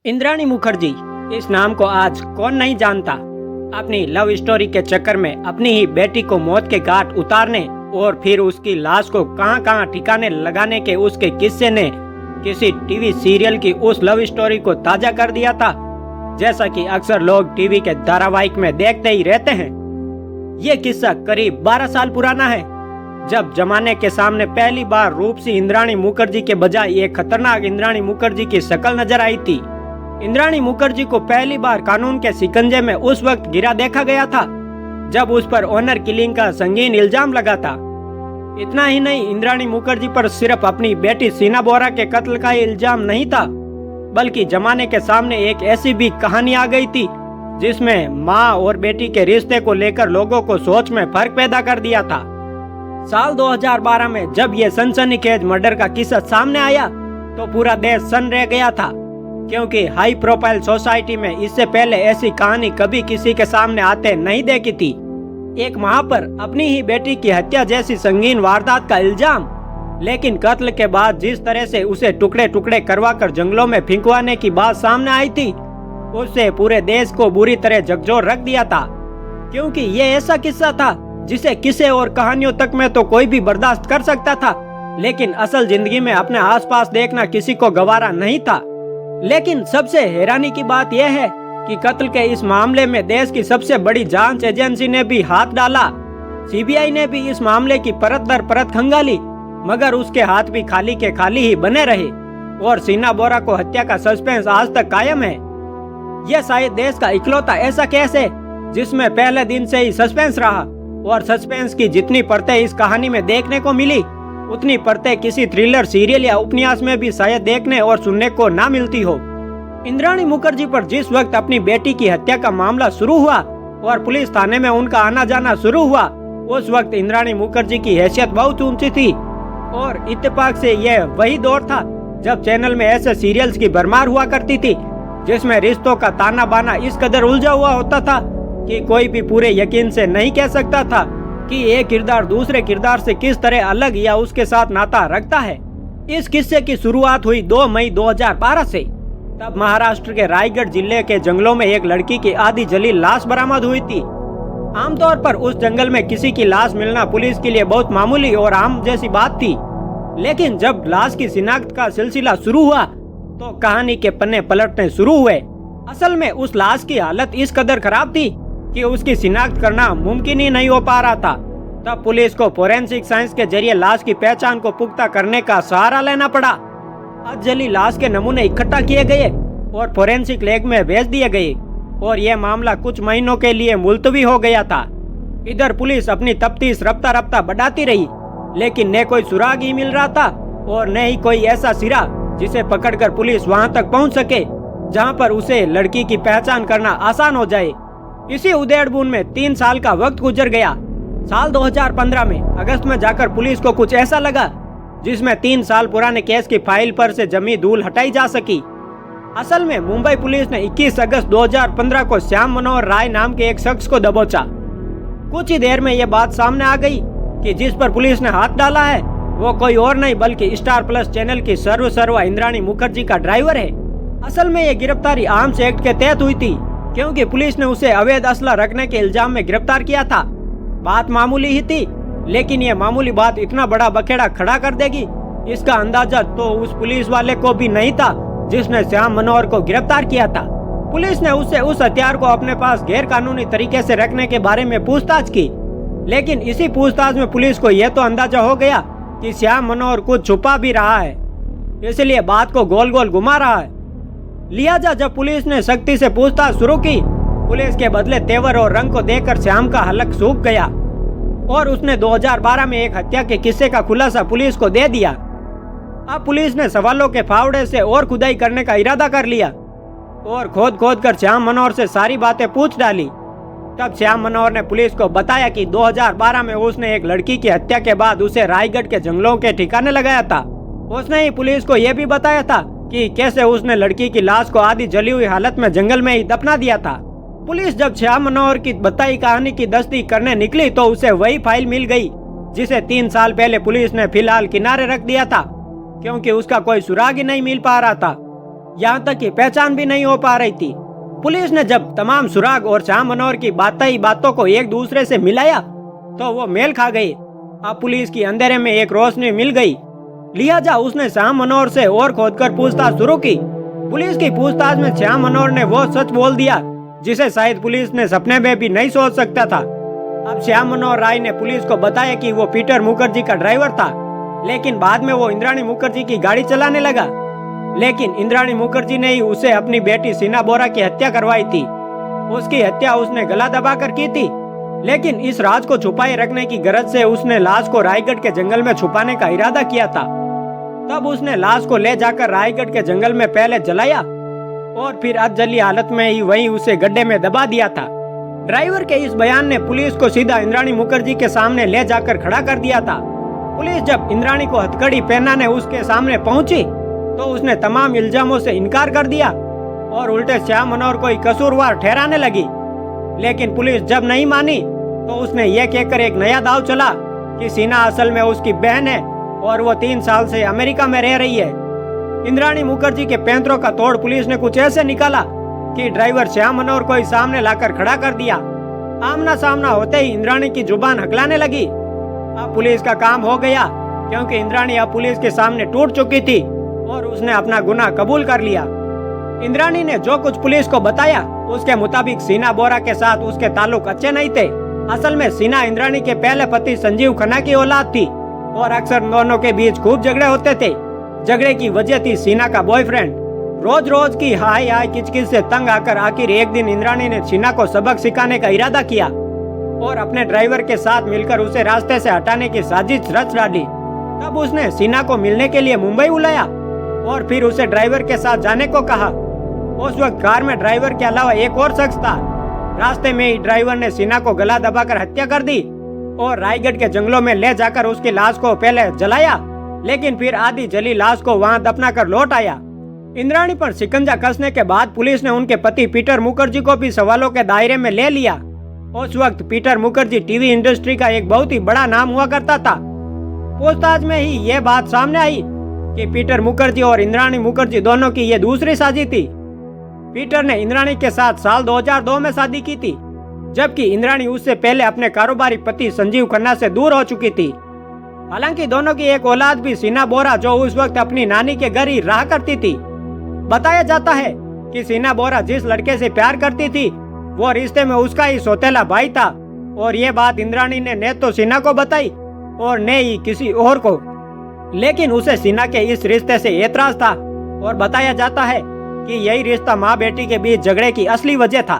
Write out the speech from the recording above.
इंद्राणी मुखर्जी, इस नाम को आज कौन नहीं जानता। अपनी लव स्टोरी के चक्कर में अपनी ही बेटी को मौत के घाट उतारने और फिर उसकी लाश को कहां कहां ठिकाने लगाने के उसके किस्से ने किसी टीवी सीरियल की उस लव स्टोरी को ताजा कर दिया था, जैसा कि अक्सर लोग टीवी के धारावाहिक में देखते ही रहते हैं। ये किस्सा करीब 12 साल पुराना है, जब जमाने के सामने पहली बार रूपसी इंद्राणी मुखर्जी के बजाय एक खतरनाक इंद्राणी मुखर्जी की शक्ल नजर आई थी। इंद्राणी मुखर्जी को पहली बार कानून के शिकंजे में उस वक्त गिरा देखा गया था जब उस पर ऑनर किलिंग का संगीन इल्जाम लगा था। इतना ही नहीं, इंद्राणी मुखर्जी पर सिर्फ अपनी बेटी सीना बोरा के कत्ल का इल्जाम नहीं था, बल्कि जमाने के सामने एक ऐसी भी कहानी आ गई थी जिसमें माँ और बेटी के रिश्ते को लेकर लोगों को सोच में फर्क पैदा कर दिया था। साल 2012 में जब ये सनसनीखेज मर्डर का किस्सा सामने आया तो पूरा देश सन्न रह गया था, क्योंकि हाई प्रोफाइल सोसाइटी में इससे पहले ऐसी कहानी कभी किसी के सामने आते नहीं देखी थी। एक माँ पर अपनी ही बेटी की हत्या जैसी संगीन वारदात का इल्जाम, लेकिन कत्ल के बाद जिस तरह से उसे टुकड़े टुकड़े करवाकर जंगलों में फेंकवाने की बात सामने आई थी, उससे पूरे देश को बुरी तरह झकझोर रख दिया था। क्योंकि ये ऐसा किस्सा था जिसे किस्से और कहानियों तक में तो कोई भी बर्दाश्त कर सकता था, लेकिन असल जिंदगी में अपने आसपास देखना किसी को गवारा नहीं था। लेकिन सबसे हैरानी की बात यह है कि कत्ल के इस मामले में देश की सबसे बड़ी जांच एजेंसी ने भी हाथ डाला। सीबीआई ने भी इस मामले की परत दर परत खंगाली, मगर उसके हाथ भी खाली के खाली ही बने रहे और सीना बोरा को हत्या का सस्पेंस आज तक कायम है। यह शायद देश का इकलौता ऐसा केस है जिसमें पहले दिन से ही सस्पेंस रहा, और सस्पेंस की जितनी परतें इस कहानी में देखने को मिली, उतनी परतें किसी थ्रिलर सीरियल या उपन्यास में भी शायद देखने और सुनने को ना मिलती हो। इंद्राणी मुखर्जी पर जिस वक्त अपनी बेटी की हत्या का मामला शुरू हुआ और पुलिस थाने में उनका आना जाना शुरू हुआ, उस वक्त इंद्राणी मुखर्जी की हैसियत बहुत ऊंची थी, और इत्तेफाक से यह वही दौर था जब चैनल में ऐसे सीरियल्स की भरमार हुआ करती थी जिसमें रिश्तों का ताना बाना इस कदर उलझा हुआ होता था कि कोई भी पूरे यकीन से नहीं कह सकता था कि एक किरदार दूसरे किरदार से किस तरह अलग या उसके साथ नाता रखता है। इस किस्से की शुरुआत हुई 2 मई 2012 से। तब महाराष्ट्र के रायगढ़ जिले के जंगलों में एक लड़की की आधी जली लाश बरामद हुई थी। आमतौर पर उस जंगल में किसी की लाश मिलना पुलिस के लिए बहुत मामूली और आम जैसी बात थी, लेकिन जब लाश की शिनाख्त का सिलसिला शुरू हुआ तो कहानी के पन्ने पलटने शुरू हुए। असल में उस लाश की हालत इस कदर खराब थी कि उसकी शिनाख्त करना मुमकिन ही नहीं हो पा रहा था। तब पुलिस को फोरेंसिक साइंस के जरिए लाश की पहचान को पुख्ता करने का सहारा लेना पड़ा। अधजली लाश के नमूने इकट्ठा किए गए और फोरेंसिक लैब में भेज दिए गए, और यह मामला कुछ महीनों के लिए मुलतवी हो गया था। इधर पुलिस अपनी तफ्तीश रफ्ता रफ्ता बढ़ाती रही, लेकिन न कोई सुराग ही मिल रहा था और न ही कोई ऐसा सिरा जिसे पकड़कर पुलिस वहां तक पहुंच सके जहां पर उसे लड़की की पहचान करना आसान हो जाए। इसी उधेड़-बुन में 3 साल का वक्त गुजर गया। साल 2015 में अगस्त में जाकर पुलिस को कुछ ऐसा लगा जिसमें 3 साल पुराने केस की फाइल पर से जमी धूल हटाई जा सकी। असल में मुंबई पुलिस ने 21 अगस्त 2015 को श्याम मनोहर राय नाम के एक शख्स को दबोचा। कुछ ही देर में यह बात सामने आ गई कि जिस पर पुलिस ने हाथ डाला है वो कोई और नहीं बल्कि स्टार प्लस चैनल की सर्वा इंद्राणी मुखर्जी का ड्राइवर है। असल में यह गिरफ्तारी आर्म्स एक्ट के तहत हुई थी, क्योंकि पुलिस ने उसे अवैध असला रखने के इल्जाम में गिरफ्तार किया था। बात मामूली ही थी, लेकिन यह मामूली बात इतना बड़ा बखेड़ा खड़ा कर देगी इसका अंदाजा तो उस पुलिस वाले को भी नहीं था जिसने श्याम मनोहर को गिरफ्तार किया था। पुलिस ने उससे उस हथियार को अपने पास गैर कानूनी तरीके से रखने के बारे में पूछताछ की, लेकिन इसी पूछताछ में पुलिस को यह तो अंदाजा हो गया कि श्याम मनोहर कुछ छुपा भी रहा है, इसलिए बात को गोल गोल घुमा रहा है। लिहाजा जब पुलिस ने सख्ती से पूछताछ शुरू की, पुलिस के बदले तेवर और रंग को देखकर श्याम का हलक सूख गया और उसने 2012 में एक हत्या के किस्से का खुलासा पुलिस को दे दिया। अब पुलिस ने सवालों के फावड़े से और खुदाई करने का इरादा कर लिया और खोद खोद कर श्याम मनोहर से सारी बातें पूछ डाली। तब श्याम मनोहर ने पुलिस को बताया कि 2012 में उसने एक लड़की की हत्या के बाद उसे रायगढ़ के जंगलों के ठिकाने लगाया था। उसने ही पुलिस को यह भी बताया था कि कैसे उसने लड़की की लाश को आधी जली हुई हालत में जंगल में ही दफना दिया था। पुलिस जब श्याम मनोहर की बताई कहानी की तस्दीक करने निकली तो उसे वही फाइल मिल गई जिसे 3 साल पहले पुलिस ने फिलहाल किनारे रख दिया था, क्योंकि उसका कोई सुराग ही नहीं मिल पा रहा था। यहाँ तक कि पहचान भी नहीं हो पा रही थी। पुलिस ने जब तमाम सुराग और श्याम मनोहर की बातों को एक दूसरे से मिलाया तो वो मेल खा गई। अब पुलिस की अंधेरे में एक रोशनी मिल गई। लिहाजा उसने श्याम मनोहर से और खोदकर पूछताछ शुरू की। पुलिस की पूछताछ में श्याम मनोहर ने वो सच बोल दिया जिसे शायद पुलिस ने सपने में भी नहीं सोच सकता था। अब श्याम मनोहर राय ने पुलिस को बताया कि वो पीटर मुखर्जी का ड्राइवर था, लेकिन बाद में वो इंद्राणी मुखर्जी की गाड़ी चलाने लगा। लेकिन इंद्राणी मुखर्जी ने ही उसे अपनी बेटी सीना बोरा की हत्या करवाई थी। उसकी हत्या उसने गला दबाकर की थी, लेकिन इस राज को छुपाए रखने की गरज से उसने लाश को रायगढ़ के जंगल में छुपाने का इरादा किया था। तब उसने लाश को ले जाकर रायगढ़ के जंगल में पहले जलाया और फिर अधजली हालत में ही वहीं उसे गड्ढे में दबा दिया था। ड्राइवर के इस बयान ने पुलिस को सीधा इंद्राणी मुखर्जी के सामने ले जाकर खड़ा कर दिया था। पुलिस जब इंद्राणी को हथकड़ी पहनाने उसके सामने पहुंची तो उसने तमाम इल्जामों से इनकार कर दिया और उल्टे श्याम मनोहर को ही कसूरवार ठहराने लगी। लेकिन पुलिस जब नहीं मानी तो उसने ये कहकर एक नया दाव चला कि सीना असल में उसकी बहन है और वो 3 साल से अमेरिका में रह रही है। इंद्राणी मुखर्जी के पैंतरों का तोड़ पुलिस ने कुछ ऐसे निकाला कि ड्राइवर श्याम मनोहर को ही सामने लाकर खड़ा कर दिया। आमना सामना होते ही इंद्राणी की जुबान हकलाने लगी। अब पुलिस का काम हो गया, क्योंकि इंद्राणी अब पुलिस के सामने टूट चुकी थी और उसने अपना गुनाह कबूल कर लिया। इंद्राणी ने जो कुछ पुलिस को बताया उसके मुताबिक सीना बोरा के साथ उसके ताल्लुक अच्छे नहीं थे। असल में सीना इंद्राणी के पहले पति संजीव खन्ना की औलाद थी और अक्सर दोनों के बीच खूब झगड़े होते थे। झगड़े की वजह थी सीना का बॉयफ्रेंड। रोज रोज की हाय हाय किचकिच से तंग आकर आखिर एक दिन इंद्राणी ने सीना को सबक सिखाने का इरादा किया और अपने ड्राइवर के साथ मिलकर उसे रास्ते से हटाने की साजिश रच डाली। तब उसने सीना को मिलने के लिए मुंबई बुलाया और फिर उसे ड्राइवर के साथ जाने को कहा। उस वक्त कार में ड्राइवर के अलावा एक और शख्स था। रास्ते में ही ड्राइवर ने सीना को गला दबाकर हत्या कर दी और रायगढ़ के जंगलों में ले जाकर उसकी लाश को पहले जलाया, लेकिन फिर आधी जली लाश को वहां दफना कर लौट आया। इंद्राणी पर शिकंजा कसने के बाद पुलिस ने उनके पति पीटर मुखर्जी को भी सवालों के दायरे में ले लिया। उस वक्त पीटर मुखर्जी टीवी इंडस्ट्री का एक बहुत ही बड़ा नाम हुआ करता था। पूछताछ में ही ये बात सामने आई कि पीटर मुखर्जी और इंद्राणी मुखर्जी दोनों की ये दूसरी शादी थी। पीटर ने इंद्राणी के साथ साल 2002 में शादी की थी, जबकि इंद्राणी उससे पहले अपने कारोबारी पति संजीव खन्ना से दूर हो चुकी थी। हालांकि दोनों की एक औलाद भी सीना बोरा जो उस वक्त अपनी नानी के घर ही रहा करती थी। बताया जाता है कि सीना बोरा जिस लड़के से प्यार करती थी वो रिश्ते में उसका ही सौतेला भाई था और ये बात इंद्राणी ने न तो सीना को बताई और न ही किसी और को। लेकिन उसे सीना के इस रिश्ते से एतराज था और बताया जाता है कि यही रिश्ता माँ बेटी के बीच झगड़े की असली वजह था।